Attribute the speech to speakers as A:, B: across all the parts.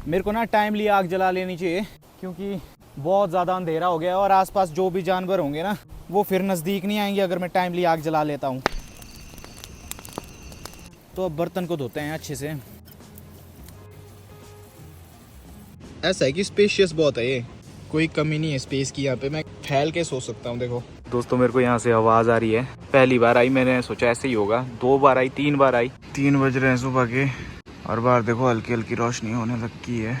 A: मेरे को ना टाइमली आग जला लेनी चाहिए क्योंकि बहुत ज़्यादा अंधेरा हो गया है और आसपास जो भी जानवर होंगे ना वो फिर नज़दीक नहीं आएंगे अगर मैं टाइमली आग जला लेता हूँ। तो अब बर्तन को धोते हैं अच्छे से। ऐसा है कि स्पेशियस बहुत है, ये कोई कमी नहीं है स्पेस की। यहाँ पे मैं फैल के सो सकता हूँ। देखो दोस्तों, मेरे को यहाँ से आवाज़ आ रही है। पहली बार आई, मैंने सोचा ऐसे ही होगा। 2 बार आई, 3 बार आई। 3 बज रहे हैं सुबह के और बाहर देखो हल्की हल्की रोशनी होने लगी है।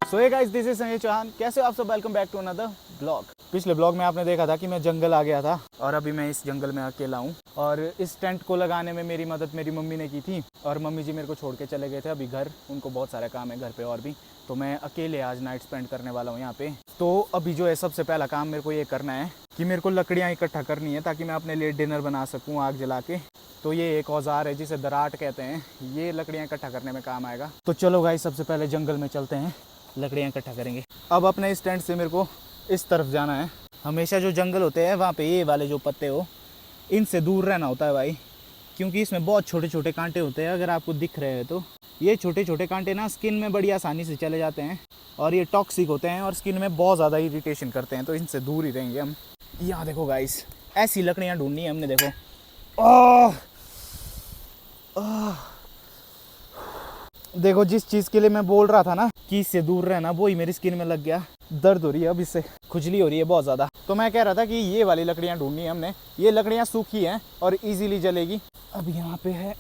A: So hey guys, this is Sanjay Chauhan. कैसे हो आप सब? Welcome back to another blog. पिछले ब्लॉग में आपने देखा था कि मैं जंगल आ गया था और अभी मैं इस जंगल में अकेला हूँ। और इस टेंट को लगाने में मेरी मदद मेरी मम्मी ने की थी और मम्मी जी मेरे को छोड़ के चले गए थे अभी घर। उनको बहुत सारा काम है घर पे और भी, तो मैं अकेले आज नाइट स्पेंड करने वाला हूँ यहाँ पे। तो अभी जो है सबसे पहला काम मेरे को ये करना है कि मेरे को लकड़ियाँ इकट्ठा करनी है ताकि मैं अपने लिए डिनर बना सकूँ आग जला के। तो ये एक औजार है जिसे दराट कहते हैं, ये लकड़ियाँ इकट्ठा करने में काम आएगा। तो चलो गाइस, सबसे पहले जंगल में चलते हैं, लकड़ियाँ इकट्ठा करेंगे। अब अपने इस टेंट से मेरे को इस तरफ जाना है। हमेशा जो जंगल होते हैं वहाँ पे ये वाले जो पत्ते हो इनसे दूर रहना होता है भाई, क्योंकि इसमें बहुत छोटे छोटे कांटे होते हैं। अगर आपको दिख रहे हैं तो ये छोटे छोटे कांटे ना स्किन में बड़ी आसानी से चले जाते हैं और ये टॉक्सिक होते हैं और स्किन में बहुत ज़्यादा इरिटेशन करते हैं, तो इनसे दूर ही रहेंगे हम। यहाँ देखो गाइस, ऐसी लकड़ियाँ ढूंढनी है हमने। देखो देखो, जिस चीज़ के लिए मैं बोल रहा था ना कि इससे दूर रहना, वो ही मेरी स्किन में लग गया। दर्द हो रही है अब, इससे खुजली हो रही है बहुत ज़्यादा। तो मैं कह रहा था कि ये वाली लकड़ियाँ ढूंढनी है हमने। ये लकड़ियाँ सूखी हैं और इजीली जलेगी। अब यहाँ पे है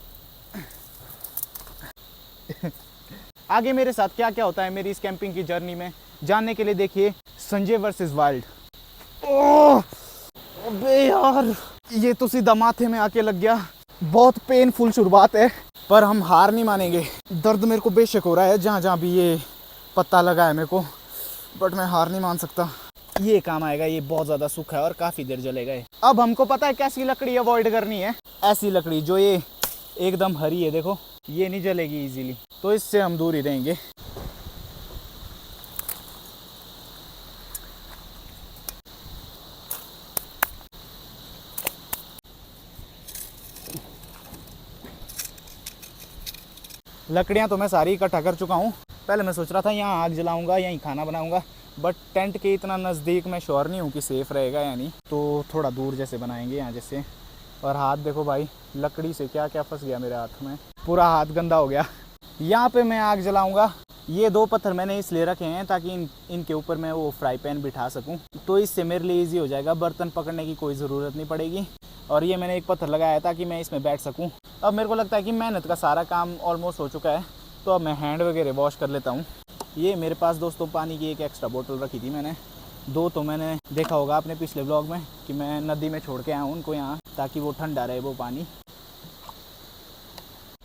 A: आगे मेरे साथ क्या क्या होता है मेरी इस कैंपिंग की जर्नी में जानने के लिए देखिए संजय वर्सेस वाइल्ड। अबे यार, ये तो सीधा माथे में आके लग गया। बहुत पेनफुल शुरुआत है पर हम हार नहीं मानेंगे। दर्द मेरे को बेशक हो रहा है जहाँ जहाँ भी ये पत्ता लगा है मेरे को, बट मैं हार नहीं मान सकता। ये काम आएगा, ये बहुत ज़्यादा सूखा है और काफ़ी देर जलेगा ये। अब हमको पता है कैसी लकड़ी अवॉइड करनी है। ऐसी लकड़ी जो ये एकदम हरी है, देखो ये नहीं जलेगी इजीली, तो इससे हम दूर ही रहेंगे। लकड़ियाँ तो मैं सारी इकट्ठा कर चुका हूँ। पहले मैं सोच रहा था यहाँ आग जलाऊंगा, यहीं खाना बनाऊंगा, बट टेंट के इतना नज़दीक मैं श्योर नहीं हूँ कि सेफ़ रहेगा या नहीं, तो थोड़ा दूर जैसे बनाएंगे यहाँ जैसे। और हाथ देखो भाई, लकड़ी से क्या क्या फंस गया मेरे हाथ में, पूरा हाथ गंदा हो गया। यहाँ पे मैं आग जलाऊंगा। ये 2 पत्थर मैंने इसलिए रखे हैं ताकि इनके ऊपर मैं वो फ्राई पैन बिठा सकूं, तो इससे मेरे लिए इजी हो जाएगा, बर्तन पकड़ने की कोई ज़रूरत नहीं पड़ेगी। और ये मैंने एक पत्थर लगाया ताकि मैं इसमें बैठ सकूं। अब मेरे को लगता है कि मेहनत का सारा काम ऑलमोस्ट हो चुका है, तो अब मैं हैंड वगैरह वॉश कर लेता हूँ। ये मेरे पास दोस्तों पानी की एक एक्स्ट्रा बोतल रखी थी मैंने। 2 तो मैंने देखा होगा अपने पिछले ब्लॉग में कि मैं नदी में छोड़ के आया हूँ उनको यहाँ, ताकि वो ठंडा रहे वो पानी।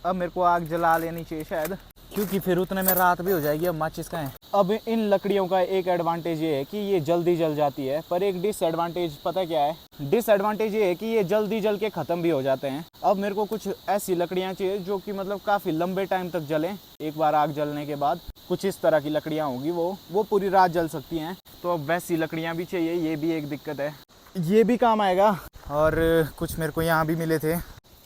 A: अब मेरे को आग जला लेनी चाहिए शायद, क्योंकि फिर उतने में रात भी हो जाएगी। अब माचिस का है। अब इन लकड़ियों का एक एडवांटेज ये है कि ये जल्दी जल जाती है, पर एक डिसएडवांटेज पता क्या है? डिसएडवांटेज ये है कि ये जल्दी जल के ख़त्म भी हो जाते हैं। अब मेरे को कुछ ऐसी लकड़ियाँ चाहिए जो कि मतलब काफ़ी लंबे टाइम तक जलें। एक बार आग जलने के बाद कुछ इस तरह की लकड़ियाँ होंगी, वो पूरी रात जल सकती हैं। तो अब वैसी लकड़ियाँ भी चाहिए, ये भी एक दिक्कत है। ये भी काम आएगा। और कुछ मेरे को यहाँ भी मिले थे,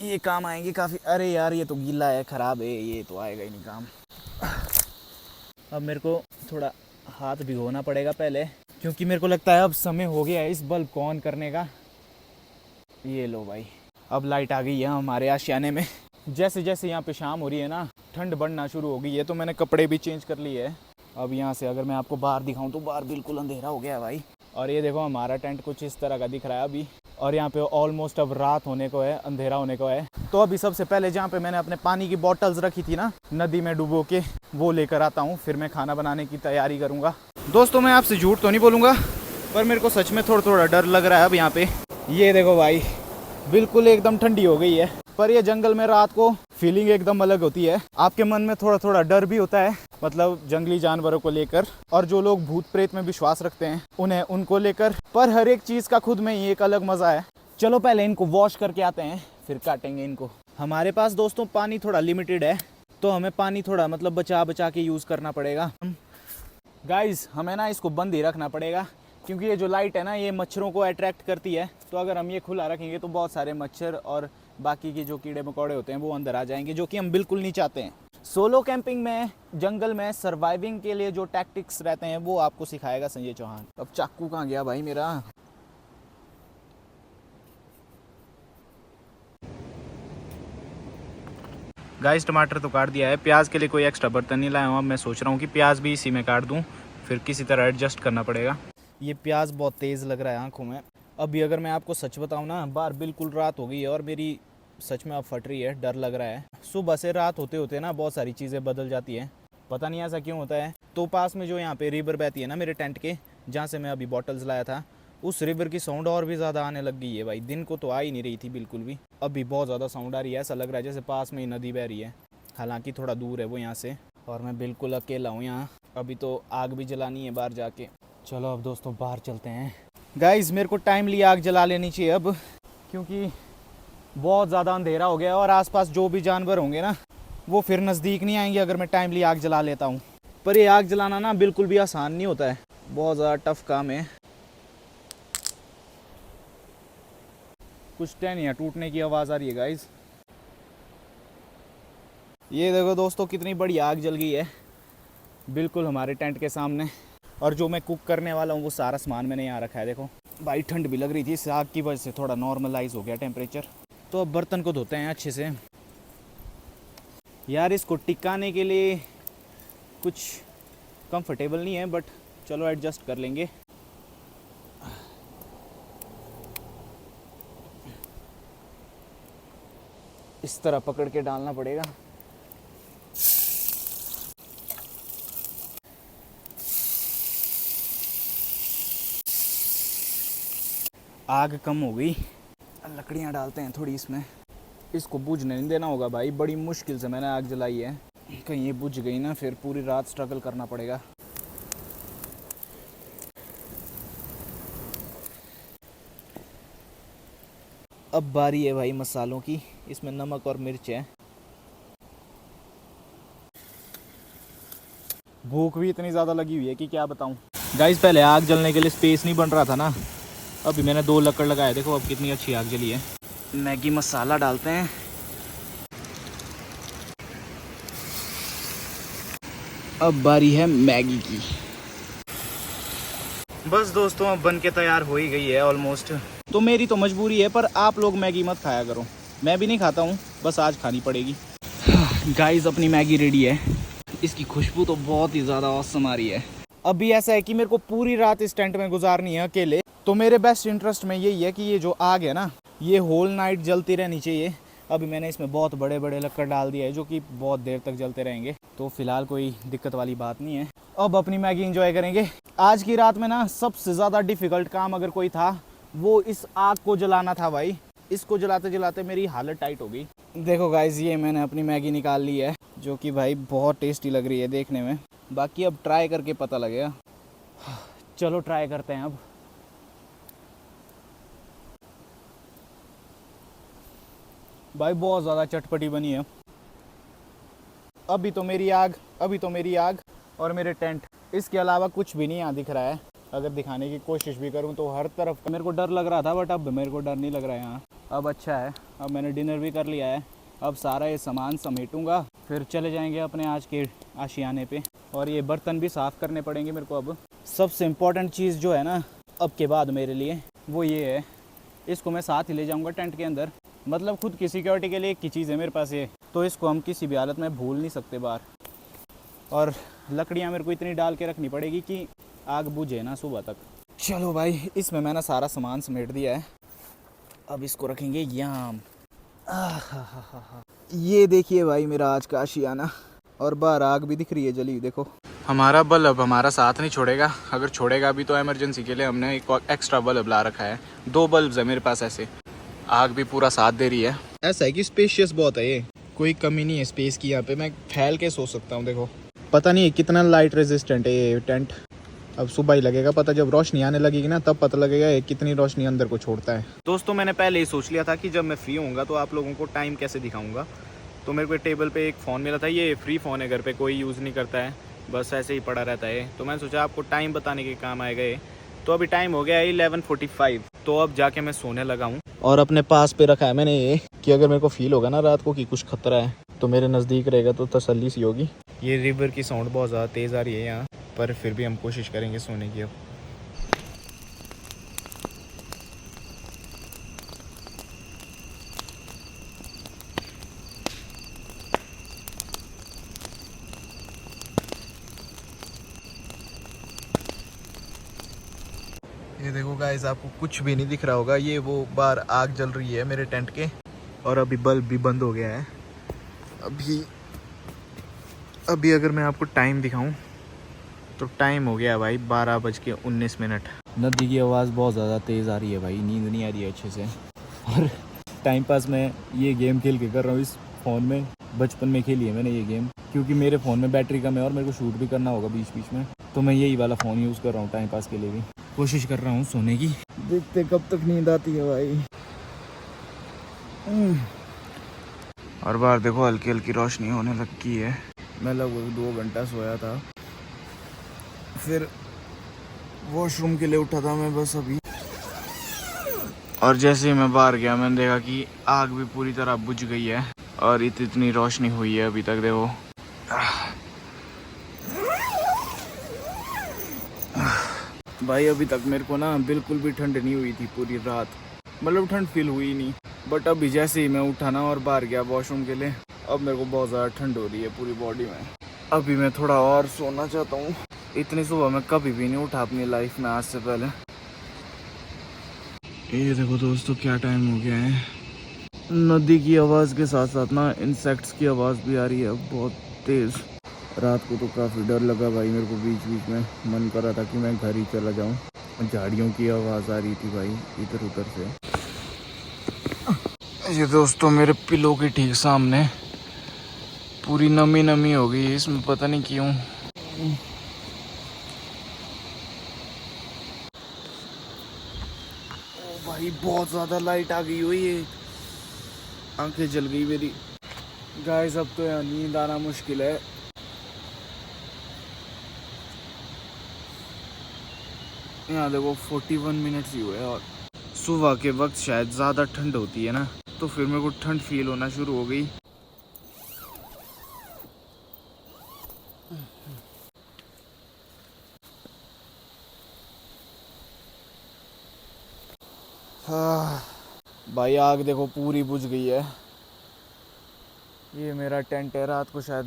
A: ये काम आएंगे काफ़ी। अरे यार, ये तो गीला है, ख़राब है, ये तो आएगा ही नहीं काम। अब मेरे को थोड़ा हाथ भिगोना पड़ेगा पहले, क्योंकि मेरे को लगता है अब समय हो गया है इस बल्ब को ऑन करने का। ये लो भाई, अब लाइट आ गई है हमारे आशियाने में। जैसे जैसे यहाँ पे शाम हो रही है ना, ठंड बढ़ना शुरू हो गई है, तो मैंने कपड़े भी चेंज कर लिए है। अब यहाँ से अगर मैं आपको बाहर दिखाऊँ तो बाहर बिल्कुल अंधेरा हो गया है भाई। और ये देखो, हमारा टेंट कुछ इस तरह का दिख रहा है अभी। और यहाँ पे ऑलमोस्ट अब रात होने को है, अंधेरा होने को है। तो अभी सबसे पहले जहाँ पे मैंने अपने पानी की बॉटल्स रखी थी ना नदी में डुबो के, वो लेकर आता हूँ, फिर मैं खाना बनाने की तैयारी करूँगा। दोस्तों, मैं आपसे झूठ तो नहीं बोलूँगा, पर मेरे को सच में थोड़ा थोड़ा डर लग रहा है अब यहाँ पे। ये देखो भाई, बिल्कुल एकदम ठंडी हो गई है। पर ये जंगल में रात को फीलिंग एकदम अलग होती है। आपके मन में थोड़ा थोड़ा डर भी होता है, मतलब जंगली जानवरों को लेकर, और जो लोग भूत प्रेत में विश्वास रखते हैं उनको लेकर। पर हर एक चीज़ का खुद में ही एक अलग मज़ा है। चलो पहले इनको वॉश करके आते हैं, फिर काटेंगे इनको। हमारे पास दोस्तों पानी थोड़ा लिमिटेड है, तो हमें पानी थोड़ा मतलब बचा बचा के यूज़ करना पड़ेगा। गाइस, हमें ना इसको बंद ही रखना पड़ेगा, क्योंकि ये जो लाइट है ना, ये मच्छरों को अट्रैक्ट करती है। तो अगर हम ये खुला रखेंगे तो बहुत सारे मच्छर और बाकी के जो कीड़े मकोड़े होते हैं वो अंदर आ जाएंगे, जो कि हम बिल्कुल नहीं चाहते हैं। सोलो कैंपिंग में जंगल में सर्वाइविंग के लिए जो टैक्टिक्स रहते हैं वो आपको सिखाएगा संजय चौहान। अब चाकू कहाँ गया भाई मेरा? गाइस टमाटर तो काट दिया है, प्याज के लिए कोई एक्स्ट्रा बर्तन नहीं लाया हूँ। अब मैं सोच रहा हूँ कि प्याज भी इसी में काट दूँ, फिर किसी तरह एडजस्ट करना पड़ेगा। ये प्याज बहुत तेज़ लग रहा है आंखों में। अभी अगर मैं आपको सच बताऊँ ना, बाहर बिल्कुल रात हो गई है और मेरी सच में अब फट रही है, डर लग रहा है। सुबह से रात होते होते ना बहुत सारी चीज़ें बदल जाती हैं, पता नहीं ऐसा क्यों होता है। तो पास में जो यहाँ पे रिवर बहती है ना मेरे टेंट के, जहाँ से मैं अभी बॉटल्स लाया था, उस रिवर की साउंड और भी ज़्यादा आने लग गई है भाई। दिन को तो आ ही नहीं रही थी बिल्कुल भी, अभी बहुत ज़्यादा साउंड आ रही है। ऐसा लग रहा है जैसे पास में ही नदी बह रही है, हालांकि थोड़ा दूर है वो यहाँ से, और मैं बिल्कुल अकेला हूँ यहाँ। अभी तो आग भी जलानी है बाहर जाके। चलो अब दोस्तों बाहर चलते हैं। गाइस मेरे को टाइमली आग जला लेनी चाहिए अब, क्योंकि बहुत ज़्यादा अंधेरा हो गया है और आसपास जो भी जानवर होंगे ना वो फिर नज़दीक नहीं आएंगे अगर मैं टाइमली आग जला लेता हूँ। पर ये आग जलाना ना बिल्कुल भी आसान नहीं होता है, बहुत ज़्यादा टफ काम है। कुछ टहनियाँ टूटने की आवाज़ आ रही है गाइस। ये देखो दोस्तों कितनी बड़ी आग जल गई है बिल्कुल हमारे टेंट के सामने। और जो मैं कुक करने वाला हूँ वो सारा सामान मैंने यहाँ रखा है। देखो भाई ठंड भी लग रही थी, इस आग की वजह से थोड़ा नॉर्मलाइज हो गया टेम्परेचर। तो अब बर्तन को धोते हैं अच्छे से। यार इसको टिकाने के लिए कुछ कंफर्टेबल नहीं है, बट चलो एडजस्ट कर लेंगे। इस तरह पकड़ के डालना पड़ेगा। आग कम हो गई, लकड़ियाँ डालते हैं थोड़ी इसमें। इसको बुझने नहीं देना होगा भाई, बड़ी मुश्किल से मैंने आग जलाई है। कहीं ये बुझ गई ना फिर पूरी रात स्ट्रगल करना पड़ेगा। अब बारी है भाई मसालों की, इसमें नमक और मिर्च है। भूख भी इतनी ज़्यादा लगी हुई है कि क्या बताऊं। गाइस पहले आग जलने के लिए स्पेस नहीं बन रहा था ना, अभी मैंने 2 लकड़ लगाए, देखो अब कितनी अच्छी आग जली है। मैगी मसाला डालते हैं। अब बारी है मैगी की। बस दोस्तों अब बन के तैयार हो ही गई है ऑलमोस्ट। तो मेरी तो मजबूरी है, पर आप लोग मैगी मत खाया करो, मैं भी नहीं खाता हूँ, बस आज खानी पड़ेगी। गाइस अपनी मैगी रेडी है। इसकी खुशबू तो बहुत ही ज़्यादा ऑसम आ रही है। अभी ऐसा है कि मेरे को पूरी रात इस टेंट में गुजारनी है अकेले, तो मेरे बेस्ट इंटरेस्ट में यही है कि ये जो आग है ना ये होल नाइट जलती रहनी चाहिए। अभी मैंने इसमें बहुत बड़े बड़े लकड़ डाल दिए है जो कि बहुत देर तक जलते रहेंगे, तो फिलहाल कोई दिक्कत वाली बात नहीं है। अब अपनी मैगी एंजॉय करेंगे। आज की रात में ना सबसे ज़्यादा डिफ़िकल्ट काम अगर कोई था वो इस आग को जलाना था भाई। इसको जलाते जलाते मेरी हालत टाइट हो गई। देखो गाइस ये मैंने अपनी मैगी निकाल ली है, जो कि भाई बहुत टेस्टी लग रही है देखने में। बाकी अब ट्राई करके पता लगेगा। चलो ट्राई करते हैं अब। भाई बहुत ज़्यादा चटपटी बनी है। अभी तो मेरी आग और मेरे टेंट, इसके अलावा कुछ भी नहीं यहाँ दिख रहा है। अगर दिखाने की कोशिश भी करूँ तो हर तरफ मेरे को डर लग रहा था, बट अब मेरे को डर नहीं लग रहा है यहाँ। अब अच्छा है, अब मैंने डिनर भी कर लिया है। अब सारा ये सामान समेटूंगा, फिर चले जाएंगे अपने आज के आशियाने पे। और ये बर्तन भी साफ़ करने पड़ेंगे मेरे को। अब सबसे इम्पोर्टेंट चीज़ जो है ना अब के बाद मेरे लिए वो ये है, इसको मैं साथ ही ले जाऊँगा टेंट के अंदर। मतलब खुद की सिक्योरिटी के लिए एक ही चीज़ है मेरे पास ये, तो इसको हम किसी भी हालत में भूल नहीं सकते बाहर। और लकड़ियाँ मेरे को इतनी डाल के रखनी पड़ेगी कि आग बुझे ना सुबह तक। चलो भाई इसमें मैंने सारा सामान समेट दिया है। अब इसको रखेंगे यहाँ। ये देखिए भाई मेरा आज का आशियाना, और बाहर आग भी दिख रही है जली। देखो हमारा बल्ब हमारा साथ नहीं छोड़ेगा, अगर छोड़ेगा भी तो इमरजेंसी के लिए हमने एक एक्स्ट्रा बल्ब ला रखा है। 2 बल्ब है मेरे पास ऐसे। आग भी पूरा साथ दे रही है। ऐसा है कि स्पेशियस बहुत है ये, कोई कमी नहीं है स्पेस की। यहाँ पे मैं फैल के सो सकता हूँ। देखो पता नहीं कितना लाइट रेजिस्टेंट है ये टेंट। अब सुबह ही लगेगा पता, जब रोशनी आने लगेगी ना तब पता लगेगा ये कितनी रोशनी अंदर को छोड़ता है। दोस्तों मैंने पहले ही सोच लिया था कि जब मैं फ्री होऊंगा तो आप लोगों को टाइम कैसे दिखाऊंगा। तो मेरे को टेबल पे एक फ़ोन मिला था, ये फ्री फ़ोन है, घर पे कोई यूज़ नहीं करता है, बस ऐसे ही पड़ा रहता है। तो मैंने सोचा आपको टाइम बताने के काम आएगा ये। तो अभी टाइम हो गया है 11:45, तो अब जाके मैं सोने लगा हूँ। और अपने पास पे रखा है मैंने ये कि अगर मेरे को फील होगा ना रात को कि कुछ खतरा है तो मेरे नज़दीक रहेगा तो तसल्ली सी होगी। ये रिवर की साउंड बहुत ज़्यादा तेज़ आ रही है यहाँ, पर फिर भी हम कोशिश करेंगे सोने की अब। ये देखो गाइस, आपको कुछ भी नहीं दिख रहा होगा, ये वो बाहर आग जल रही है मेरे टेंट के, और अभी बल्ब भी बंद हो गया है। अभी अगर मैं आपको टाइम दिखाऊं तो टाइम हो गया भाई 12:19। नदी की आवाज़ बहुत ज़्यादा तेज़ आ रही है भाई, नींद नहीं आ रही है अच्छे से। और टाइम पास मैं ये गेम खेल के कर रहा हूँ इस फ़ोन में। बचपन में खेली है मैंने ये गेम, क्योंकि मेरे फ़ोन में बैटरी कम है और मेरे को शूट भी करना होगा बीच बीच में, तो मैं यही वाला फ़ोन यूज़ कर रहा हूँ टाइम पास के लिए भी। कोशिश कर रहा हूँ सोने की, देखते कब तक नींद आती है भाई। और बाहर देखो हल्की हल्की रोशनी होने लगी है। मैं लगभग 2 घंटा सोया था, फिर वॉशरूम के लिए उठा था मैं बस अभी, और जैसे ही मैं बाहर गया मैंने देखा कि आग भी पूरी तरह बुझ गई है और इतनी रोशनी हुई है अभी तक। देखो भाई, अभी तक मेरे को ना बिल्कुल भी ठंड नहीं हुई थी पूरी रात, मतलब ठंड फील हुई नहीं। बट अभी जैसे ही मैं उठा ना और बाहर गया वॉशरूम के लिए, अब मेरे को बहुत ज़्यादा ठंड हो रही है पूरी बॉडी में। अभी मैं थोड़ा और सोना चाहता हूँ। इतनी सुबह मैं कभी भी नहीं उठा अपनी लाइफ में आज से पहले। ये देखो दोस्तों क्या टाइम हो गया है। नदी की आवाज़ के साथ साथ ना इंसेक्ट्स की आवाज़ भी आ रही है बहुत तेज़। रात को तो काफ़ी डर लगा भाई मेरे को, बीच बीच में मन कर रहा था कि मैं घर ही चला जाऊं। झाड़ियों की आवाज़ आ रही थी भाई इधर उधर से। ये दोस्तों मेरे पिलो के ठीक सामने पूरी नमी नमी हो गई इसमें, पता नहीं क्यों। ओ भाई बहुत ज़्यादा लाइट आ गई हुई है, आंखें जल गई मेरी। गाइस अब तो यहाँ नींद आना मुश्किल है। यहाँ देखो 41 मिनट्स ही हुए, और सुबह के वक्त शायद ज़्यादा ठंड होती है ना, तो फिर मेरे को ठंड फील होना शुरू हो गई। भाई आग देखो पूरी बुझ गई है। ये मेरा टेंट है, रात को शायद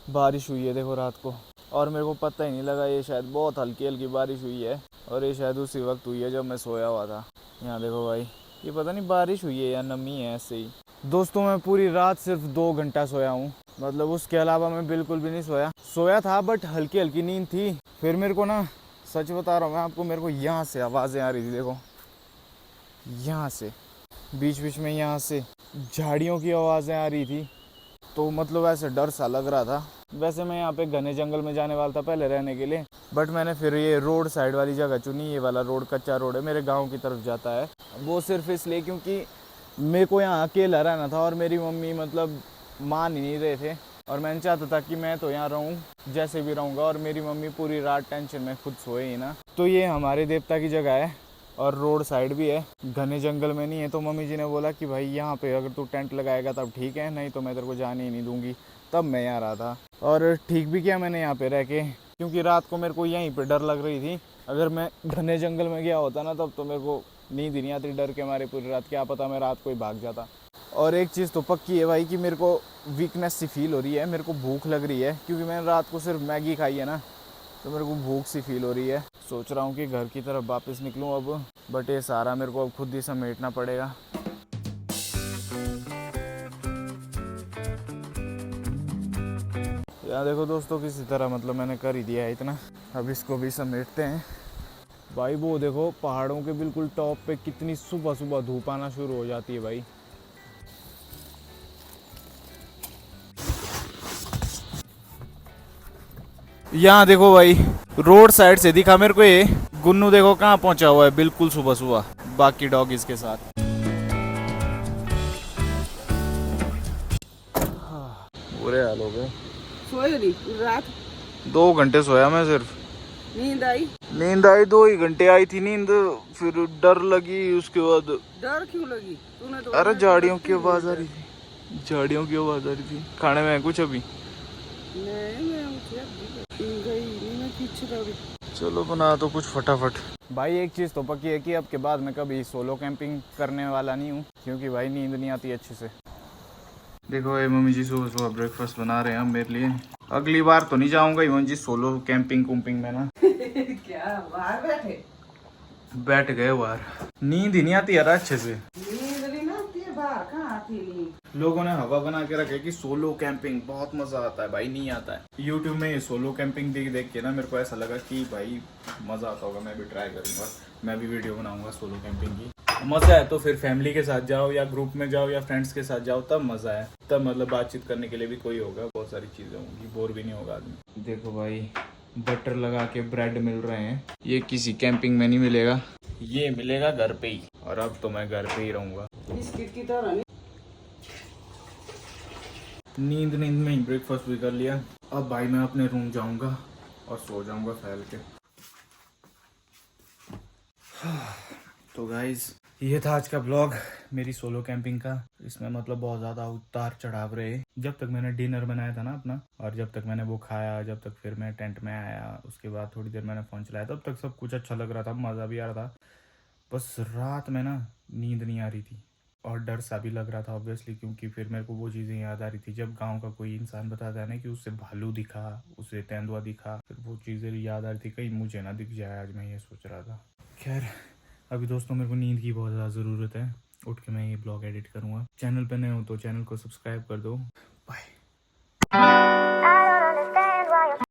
A: बारिश हुई है देखो रात को, और मेरे को पता ही नहीं लगा। ये शायद बहुत हल्की हल्की बारिश हुई है, और ये शायद उसी वक्त हुई है जब मैं सोया हुआ था। यहाँ देखो भाई, ये पता नहीं बारिश हुई है या नमी है ऐसे ही। दोस्तों मैं पूरी रात सिर्फ 2 घंटा सोया हूँ, मतलब उसके अलावा मैं बिल्कुल भी नहीं सोया था, बट हल्की हल्की नींद थी। फिर मेरे को ना, सच बता रहा हूँ मैं आपको, मेरे को यहाँ से आवाज़ें आ रही थी देखो, यहाँ से बीच बीच में यहाँ से झाड़ियों की आवाज़ें आ रही थी, तो मतलब ऐसे डर सा लग रहा था। वैसे मैं यहाँ पे घने जंगल में जाने वाला था पहले रहने के लिए, बट मैंने फिर ये रोड साइड वाली जगह चुनी। ये वाला रोड कच्चा रोड है, मेरे गांव की तरफ जाता है। वो सिर्फ इसलिए क्योंकि मेरे को यहाँ अकेला रहना था और मेरी मम्मी मतलब मान ही नहीं रहे थे, और मैंने चाहता था कि मैं तो यहाँ रहूँ जैसे भी रहूँगा, और मेरी मम्मी पूरी रात टेंशन में खुद सोए ही ना। तो ये हमारे देवता की जगह है और रोड साइड भी है, घने जंगल में नहीं है। तो मम्मी जी ने बोला कि भाई यहाँ पे अगर तू टेंट लगाएगा तब ठीक है, नहीं तो मैं तेरे को जाने ही नहीं दूंगी। तब मैं यहाँ रहा था, और ठीक भी किया मैंने यहाँ पे रह के, क्योंकि रात को मेरे को यहीं पे डर लग रही थी। अगर मैं घने जंगल में गया होता ना तब तो मेरे को नींद ही नहीं आती डर के मारे पूरी रात, क्या पता मैं रात को ही भाग जाता। और एक चीज़ तो पक्की है भाई कि मेरे को वीकनेस सी फील हो रही है, मेरे को भूख लग रही है, क्योंकि मैंने रात को सिर्फ मैगी खाई है ना, तो मेरे को भूख सी फील हो रही है। सोच रहा हूँ कि घर की तरफ वापस निकलूँ अब, बट ये सारा मेरे को अब खुद ही समेटना पड़ेगा। यहाँ देखो दोस्तों किसी तरह मतलब मैंने कर ही दिया है इतना, अब इसको भी समेटते हैं। भाई वो देखो पहाड़ों के बिल्कुल टॉप पे कितनी सुबह सुबह धूप आना शुरू हो जाती है भाई। यहाँ देखो भाई रोड साइड से दिखा मेरे को ये गुन्नू, देखो कहाँ पहुंचा हुआ है बिल्कुल सुबह सुबह बाकी डॉगीज के साथ। बुरे हाल हो गए।
B: सोए नहीं रात?
A: 2 घंटे सोया मैं सिर्फ।
B: नींद आई?
A: नींद आई 2 ही घंटे आई थी नींद, फिर डर लगी उसके बाद।
B: डर क्यों लगी तूने तो?
A: अरे झाड़ियों की आवाज आ रही थी, झाड़ियों की आवाज आ रही थी। खाने में है कुछ अभी?
B: नहीं मैं गई नहीं, मैं पीछे रह गई।
A: चलो बना तो कुछ फटाफट। भाई एक चीज़ तो पक्की है कि अब के बाद मैं कभी सोलो कैंपिंग करने वाला नहीं हूँ, क्योंकि भाई नींद नहीं आती अच्छे से। देखो ये मम्मी जी सुबह सुबह ब्रेकफास्ट बना रहे हैं मेरे लिए। अगली बार तो नहीं जाऊंगा इवन जी सोलो कैंपिंग कुम्पिंग में ना।
B: क्या बाहर बैठे?
A: बैठ गए बाहर, नींद ही नहीं आती यार अच्छे से।
B: नींद नहीं ना आती है, बाहर कहाँ आती है नींद?
A: लोगों ने हवा बना के रखे कि सोलो कैंपिंग बहुत मजा आता है, भाई नहीं आता है। यूट्यूब में ये सोलो कैंपिंग देख देख के ना मेरे को ऐसा लगा कि भाई मजा आता होगा, मैं भी ट्राई करूंगा, मैं भी वीडियो बनाऊंगा सोलो कैंपिंग की। मजा है तो फिर फैमिली के साथ जाओ या ग्रुप में जाओ या फ्रेंड्स के साथ जाओ, तब मजा है। तब मतलब बातचीत करने के लिए भी कोई होगा, बहुत सारी चीजें होंगी, बोर भी नहीं होगा आदमी। देखो भाई बटर लगा के ब्रेड मिल रहे हैं, ये किसी कैंपिंग में नहीं मिलेगा, ये मिलेगा घर पे ही। और अब तो मैं घर पे ही रहूंगा।
B: बिस्किट की तरह नहीं।
A: नींद में ही ब्रेकफास्ट भी कर लिया। अब भाई मैं अपने रूम जाऊंगा और सो जाऊंगा फैल के। तो गाइज ये था आज का ब्लॉग मेरी सोलो कैंपिंग का। इसमें मतलब बहुत ज़्यादा उतार चढ़ाव रहे। जब तक मैंने डिनर बनाया था ना अपना, और जब तक मैंने वो खाया, जब तक फिर मैं टेंट में आया, उसके बाद थोड़ी देर मैंने फ़ोन चलाया, तब तक सब कुछ अच्छा लग रहा था, मज़ा भी आ रहा था। बस रात में ना नींद नहीं आ रही थी और डर सा भी लग रहा था ऑब्वियसली, क्योंकि फिर मेरे को वो चीज़ें याद आ रही थी जब गांव का कोई इंसान बताता है ना कि उससे भालू दिखा, उसे तेंदुआ दिखा, फिर वो चीज़ें याद आ रही थी, कहीं मुझे ना दिख जाए आज, मैं ये सोच रहा था। खैर अभी दोस्तों मेरे को नींद की बहुत ज़्यादा ज़रूरत है, उठ के मैं ये ब्लॉग एडिट करूँगा। चैनल पे नए हो तो चैनल को सब्सक्राइब कर दो,